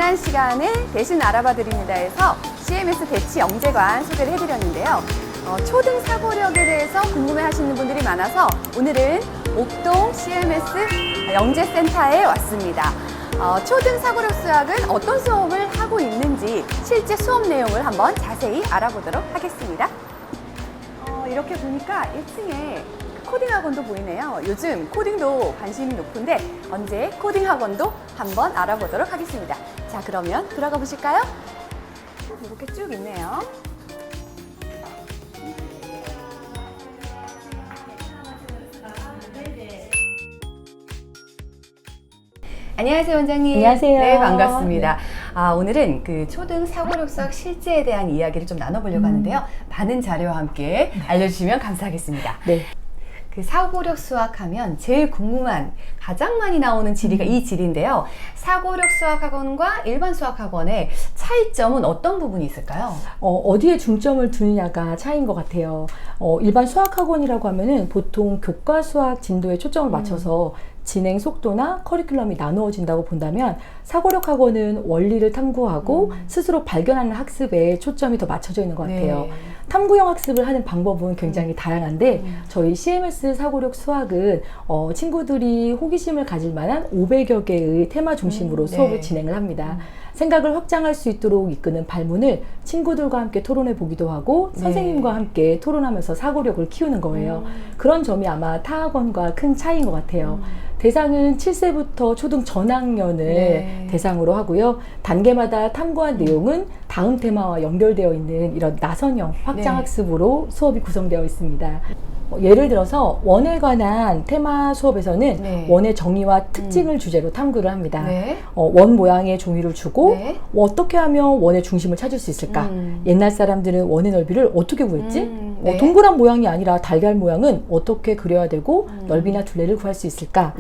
지난 시간에 대신 알아봐 드립니다에서 CMS 대치 영재관 소개를 해드렸는데요. 초등 사고력에 대해서 궁금해하시는 분들이 많아서 오늘은 옥동 CMS 영재센터에 왔습니다. 초등 사고력 수학은 어떤 수업을 하고 있는지 실제 수업 내용을 한번 자세히 알아보도록 하겠습니다. 이렇게 보니까 1층에 코딩 학원도 보이네요. 요즘 코딩도 관심이 높은데 언제 코딩 학원도 한번 알아보도록 하겠습니다. 자, 그러면 들어가 보실까요? 이렇게 쭉 있네요. 안녕하세요, 원장님. 안녕하세요. 네, 반갑습니다. 오늘은 그 초등 사고력 수학 실제에 대한 이야기를 좀 나눠보려고 하는데요. 많은 자료와 함께 알려주시면 감사하겠습니다. 네. 그 사고력 수학하면 제일 궁금한 가장 많이 나오는 지리가 이 지리인데요. 사고력 수학학원과 일반 수학학원의 차이점은 어떤 부분이 있을까요? 어디에 중점을 두느냐가 차이인 것 같아요. 일반 수학학원이라고 하면은 보통 교과 수학 진도에 초점을 맞춰서 진행 속도나 커리큘럼이 나누어진다고 본다면 사고력 학원은 원리를 탐구하고 스스로 발견하는 학습에 초점이 더 맞춰져 있는 것 같아요. 네. 탐구형 학습을 하는 방법은 굉장히 다양한데 저희 CMS 사고력 수학은 친구들이 호기심을 가질 만한 500여 개의 테마 중심으로 수업을 진행을 합니다. 생각을 확장할 수 있도록 이끄는 발문을 친구들과 함께 토론해 보기도 하고 선생님과 함께 토론하면서 사고력을 키우는 거예요. 그런 점이 아마 타 학원과 큰 차이인 것 같아요. 대상은 7세부터 초등 전학년을 대상으로 하고요. 단계마다 탐구한 내용은 다음 테마와 연결되어 있는 이런 나선형 확장학습으로 수업이 구성되어 있습니다. 예를 들어서 원에 관한 테마 수업에서는 원의 정의와 특징을 주제로 탐구를 합니다. 원 모양의 종이를 주고 어떻게 하면 원의 중심을 찾을 수 있을까? 옛날 사람들은 원의 넓이를 어떻게 구했지? 동그란 모양이 아니라 달걀 모양은 어떻게 그려야 되고 넓이나 둘레를 구할 수 있을까?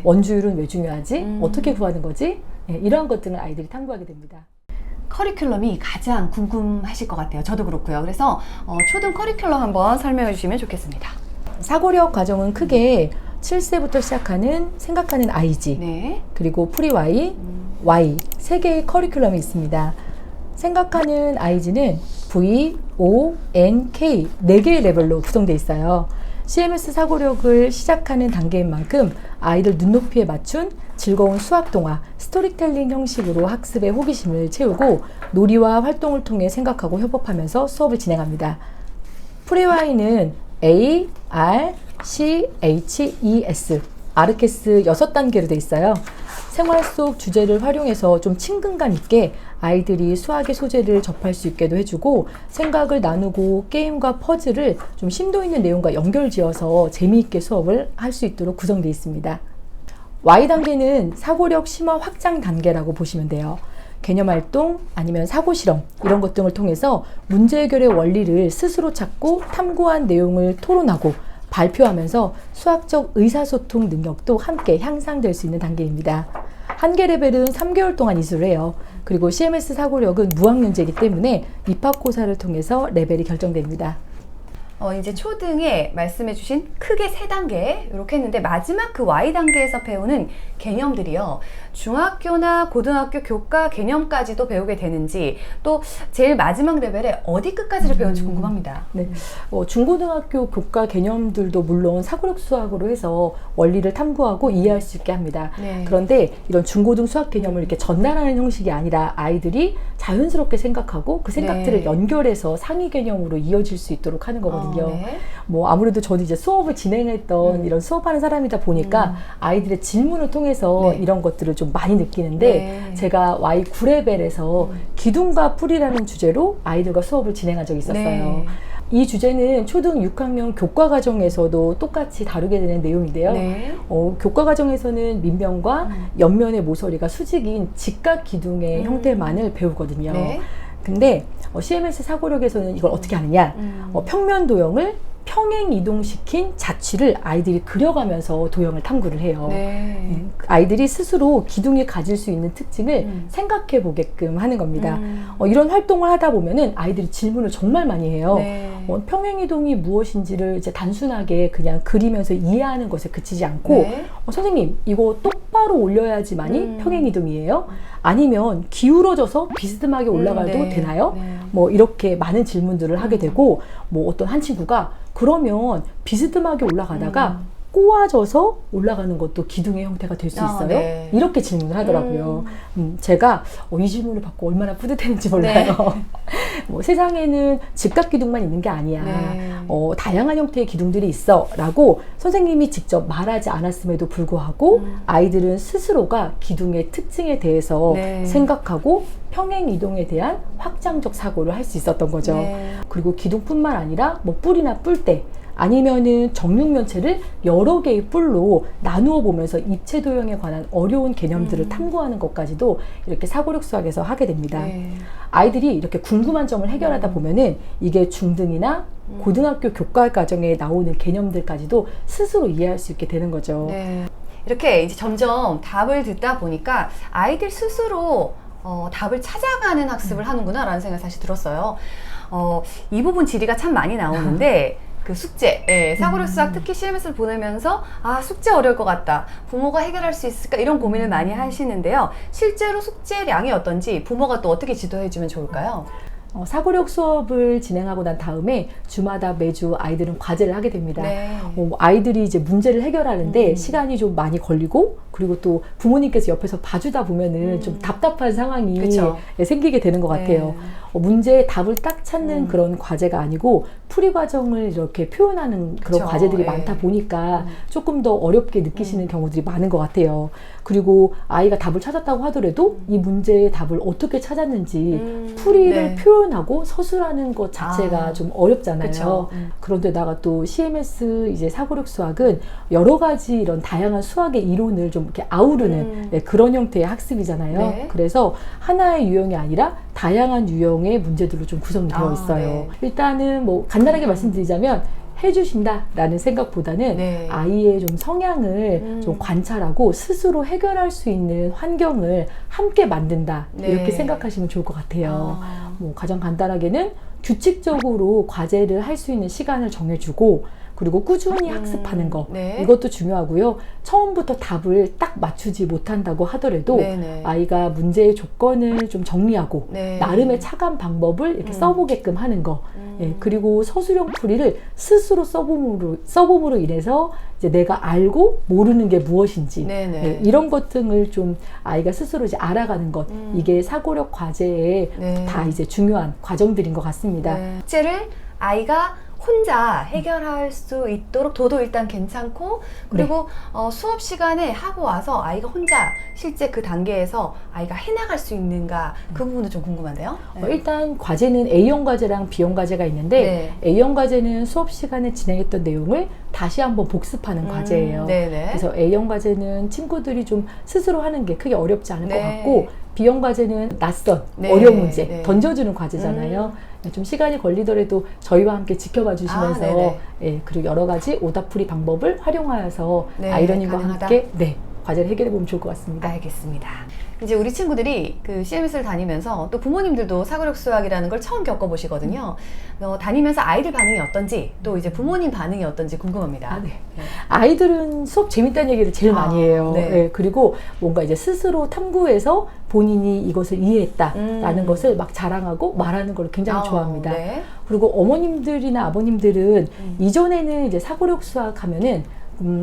원주율은 왜 중요하지? 어떻게 구하는 거지? 이러한 것들은 아이들이 탐구하게 됩니다. 커리큘럼이 가장 궁금하실 것 같아요. 저도 그렇고요. 그래서 초등 커리큘럼 한번 설명해 주시면 좋겠습니다. 사고력 과정은 크게 7세부터 시작하는 생각하는 IG, 그리고 프리 Y, Y 세 개의 커리큘럼이 있습니다. 생각하는 IG는 V, O, N, K 네 개의 레벨로 구성되어 있어요. CMS 사고력을 시작하는 단계인 만큼 아이들 눈높이에 맞춘 즐거운 수학 동화, 스토리텔링 형식으로 학습의 호기심을 채우고 놀이와 활동을 통해 생각하고 협업하면서 수업을 진행합니다. 프리와이는 A, R, C, H, E, S 아르케스 6단계로 되어 있어요. 생활 속 주제를 활용해서 좀 친근감 있게 아이들이 수학의 소재를 접할 수 있게도 해주고 생각을 나누고 게임과 퍼즐을 좀 심도 있는 내용과 연결지어서 재미있게 수업을 할 수 있도록 구성되어 있습니다. Y단계는 사고력 심화 확장 단계라고 보시면 돼요. 개념활동 아니면 사고실험 이런 것 등을 통해서 문제 해결의 원리를 스스로 찾고 탐구한 내용을 토론하고 발표하면서 수학적 의사소통 능력도 함께 향상될 수 있는 단계입니다. 한계 레벨은 3개월 동안 이수를 해요. 그리고 CMS 사고력은 무학년제이기 때문에 입학고사를 통해서 레벨이 결정됩니다. 이제 초등에 말씀해 주신 크게 3단계 이렇게 했는데 마지막 그 Y단계에서 배우는 개념들이요. 중학교나 고등학교 교과 개념까지도 배우게 되는지 또 제일 마지막 레벨에 어디 끝까지를 배우는지 궁금합니다. 네, 중고등학교 교과 개념들도 물론 사고력 수학으로 해서 원리를 탐구하고 이해할 수 있게 합니다. 그런데 이런 중고등 수학 개념을 이렇게 전달하는 형식이 아니라 아이들이 자연스럽게 생각하고 그 생각들을 연결해서 상위 개념으로 이어질 수 있도록 하는 거거든요. 아무래도 저도 이제 수업을 진행했던 이런 수업하는 사람이다 보니까 아이들의 질문을 통해서 이런 것들을 좀 많이 느끼는데 제가 Y 9레벨에서 기둥과 풀이라는 주제로 아이들과 수업을 진행한 적이 있었어요. 이 주제는 초등 6학년 교과 과정에서도 똑같이 다루게 되는 내용인데요. 교과 과정에서는 밑면과 옆면의 모서리가 수직인 직각 기둥의 형태만을 배우거든요. 근데 CMS 사고력에서는 이걸 어떻게 하느냐? 평면 도형을 평행 이동시킨 자취를 아이들이 그려가면서 도형을 탐구를 해요. 아이들이 스스로 기둥이 가질 수 있는 특징을 생각해 보게끔 하는 겁니다. 이런 활동을 하다 보면은 아이들이 질문을 정말 많이 해요. 평행이동이 무엇인지를 이제 단순하게 그냥 그리면서 이해하는 것에 그치지 않고 네. 선생님 이거 똑바로 올려야지만이 평행이동이에요? 아니면 기울어져서 비스듬하게 올라가도 네. 되나요? 네. 뭐 이렇게 많은 질문들을 하게 되고 뭐 어떤 한 친구가 그러면 비스듬하게 올라가다가 꼬아져서 올라가는 것도 기둥의 형태가 될 수 있어요? 네. 이렇게 질문을 하더라고요. 제가 이 질문을 받고 얼마나 뿌듯했는지 몰라요. 네. 뭐 세상에는 직각 기둥만 있는 게 아니야. 네. 다양한 형태의 기둥들이 있어 라고 선생님이 직접 말하지 않았음에도 불구하고 아이들은 스스로가 기둥의 특징에 대해서 네. 생각하고 평행 이동에 대한 확장적 사고를 할 수 있었던 거죠. 네. 그리고 기둥뿐만 아니라 뭐 뿔이나 뿔대 아니면은 정육면체를 여러 개의 뿔로 나누어 보면서 입체 도형에 관한 어려운 개념들을 탐구하는 것까지도 이렇게 사고력 수학에서 하게 됩니다. 네. 아이들이 이렇게 궁금한 점을 해결하다 보면은 이게 중등이나 고등학교 교과 과정에 나오는 개념들까지도 스스로 이해할 수 있게 되는 거죠. 네. 이렇게 이제 점점 답을 듣다 보니까 아이들 스스로 답을 찾아가는 학습을 하는구나라는 생각이 사실 들었어요. 이 부분 지리가 참 많이 나오는데 그 숙제, 사고력 수학 특히 CMS를 보내면서 숙제 어려울 것 같다. 부모가 해결할 수 있을까? 이런 고민을 많이 하시는데요. 실제로 숙제량이 어떤지 부모가 또 어떻게 지도해주면 좋을까요? 사고력 수업을 진행하고 난 다음에 주마다 매주 아이들은 과제를 하게 됩니다. 네. 아이들이 이제 문제를 해결하는데 시간이 좀 많이 걸리고 그리고 또 부모님께서 옆에서 봐주다 보면은 좀 답답한 상황이 그쵸. 생기게 되는 것 같아요. 문제의 답을 딱 찾는 그런 과제가 아니고 풀이 과정을 이렇게 표현하는 그런 그쵸. 과제들이 예. 많다 보니까 조금 더 어렵게 느끼시는 경우들이 많은 것 같아요. 그리고 아이가 답을 찾았다고 하더라도 이 문제의 답을 어떻게 찾았는지 풀이를 네. 표현하고 서술하는 것 자체가 좀 어렵잖아요. 그쵸. 그런데다가 또 CMS 이제 사고력 수학은 여러 가지 이런 다양한 수학의 이론을 좀 이렇게 아우르는 그런 형태의 학습이잖아요. 네. 그래서 하나의 유형이 아니라 다양한 유형의 문제들로 좀 구성이 되어 있어요. 네. 일단은 뭐 간단하게 말씀드리자면 해주신다라는 생각보다는 네. 아이의 좀 성향을 좀 관찰하고 스스로 해결할 수 있는 환경을 함께 만든다 네. 이렇게 생각하시면 좋을 것 같아요. 뭐 가장 간단하게는 규칙적으로 과제를 할 수 있는 시간을 정해주고 그리고 꾸준히 학습하는 거 네. 이것도 중요하고요. 처음부터 답을 딱 맞추지 못한다고 하더라도 네네. 아이가 문제의 조건을 좀 정리하고 네. 나름의 차감 방법을 이렇게 써보게끔 하는 거 그리고 서술형 풀이를 스스로 써봄으로 인해서 이제 내가 알고 모르는 게 무엇인지 네네. 이런 것 등을 좀 아이가 스스로 이제 알아가는 것 이게 사고력 과제의 네. 다 이제 중요한 과정들인 것 같습니다. 네. 숙제를 아이가 혼자 해결할 수 있도록 둬도 일단 괜찮고 그리고 수업 시간에 하고 와서 아이가 혼자 실제 그 단계에서 아이가 해나갈 수 있는가 그 부분도 좀 궁금한데요. 일단 과제는 A형 과제랑 B형 과제가 있는데 A형 과제는 수업 시간에 진행했던 내용을 다시 한번 복습하는 과제예요. 네네. 그래서 A형 과제는 친구들이 좀 스스로 하는 게 크게 어렵지 않을 것 네. 같고 B형 과제는 낯선 네. 어려운 문제 네. 던져주는 과제잖아요. 좀 시간이 걸리더라도 저희와 함께 지켜봐 주시면서 네네. 그리고 여러 가지 오답풀이 방법을 활용하여서 네, 아이러닝과 가능하다? 함께 과제를 해결해 보면 좋을 것 같습니다. 알겠습니다. 이제 우리 친구들이 그 CMS를 다니면서 또 부모님들도 사고력 수학이라는 걸 처음 겪어보시거든요. 다니면서 아이들 반응이 어떤지 또 이제 부모님 반응이 어떤지 궁금합니다. 네. 아이들은 수업 재밌다는 얘기를 제일 많이 해요. 네. 그리고 뭔가 이제 스스로 탐구해서 본인이 이것을 이해했다라는 것을 막 자랑하고 말하는 걸 굉장히 좋아합니다. 네. 그리고 어머님들이나 아버님들은 이전에는 이제 사고력 수학 하면은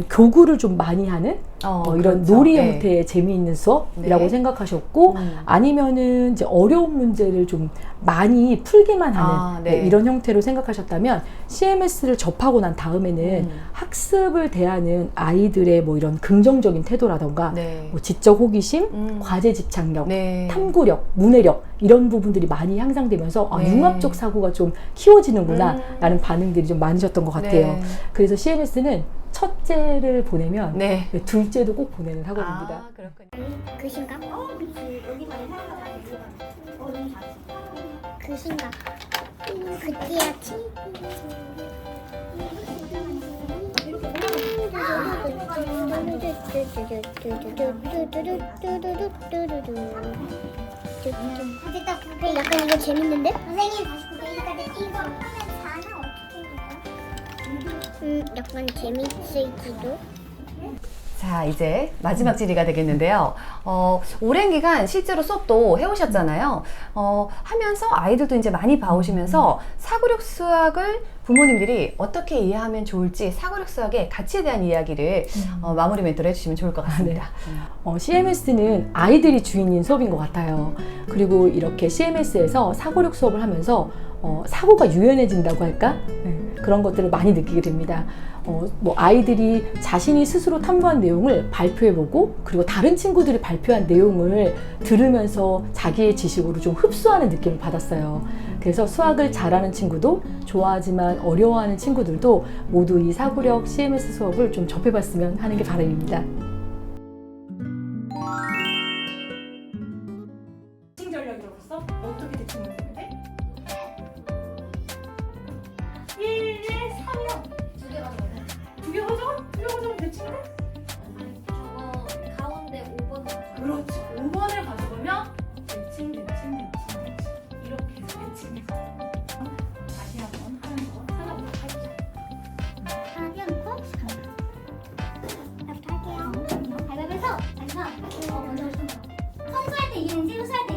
교구를 좀 많이 하는 이런 그렇죠. 놀이 네. 형태의 재미있는 수업이라고 네. 생각하셨고 아니면은 이제 어려운 문제를 좀 많이 풀기만 하는 이런 형태로 생각하셨다면 CMS를 접하고 난 다음에는 학습을 대하는 아이들의 뭐 이런 긍정적인 태도라던가 뭐 지적 호기심, 과제 집착력, 탐구력, 문해력 이런 부분들이 많이 향상되면서 융합적 사고가 좀 키워지는구나 라는 반응들이 좀 많으셨던 것 같아요. 그래서 CMS는 첫째를 보내면 둘째도 꼭 보내는 학원입니다. 그렇군요. 글씨인가? 그치. 여기까지 사용하다 너무 잘했어. 글씨인가? 그때야지. 근데 딱 약간 이거 재밌는데? 선생님 다시 9페이지까지 이거 하면 4나 어떻게 약간 재밌을 수도. 자, 이제 마지막 질의가 되겠는데요. 오랜 기간 실제로 수업도 해오셨잖아요. 하면서 아이들도 이제 많이 봐오시면서 사고력 수학을 부모님들이 어떻게 이해하면 좋을지 사고력 수학의 가치에 대한 이야기를 마무리 멘트로 해주시면 좋을 것 같습니다. CMS는 아이들이 주인인 수업인 것 같아요. 그리고 이렇게 CMS에서 사고력 수업을 하면서 사고가 유연해진다고 할까? 그런 것들을 많이 느끼게 됩니다. 뭐 아이들이 자신이 스스로 탐구한 내용을 발표해보고 그리고 다른 친구들이 발표한 내용을 들으면서 자기의 지식으로 좀 흡수하는 느낌을 받았어요. 그래서 수학을 잘하는 친구도 좋아하지만 어려워하는 친구들도 모두 이 사고력 CMS 수업을 좀 접해봤으면 하는 게 바람입니다. 대칭 전략으로서 어떻게 대칭을 했는데? 1에 3이요. 두 개가 더요. 두 개 가져가? 두 개 가져가면 대칭돼? 저거 가운데 5번. 그렇지. 5번을 가져가면 대칭. 이렇게 해서 대칭해서 다시 한번 하는 거 찾아보도록 할게요. 하나 띄워놓고 시작합니다. 나부터 할게요. 가위바위보에서 잠시만 먼저 오시면 돼요. 선수할 때 이기는지 우수할 때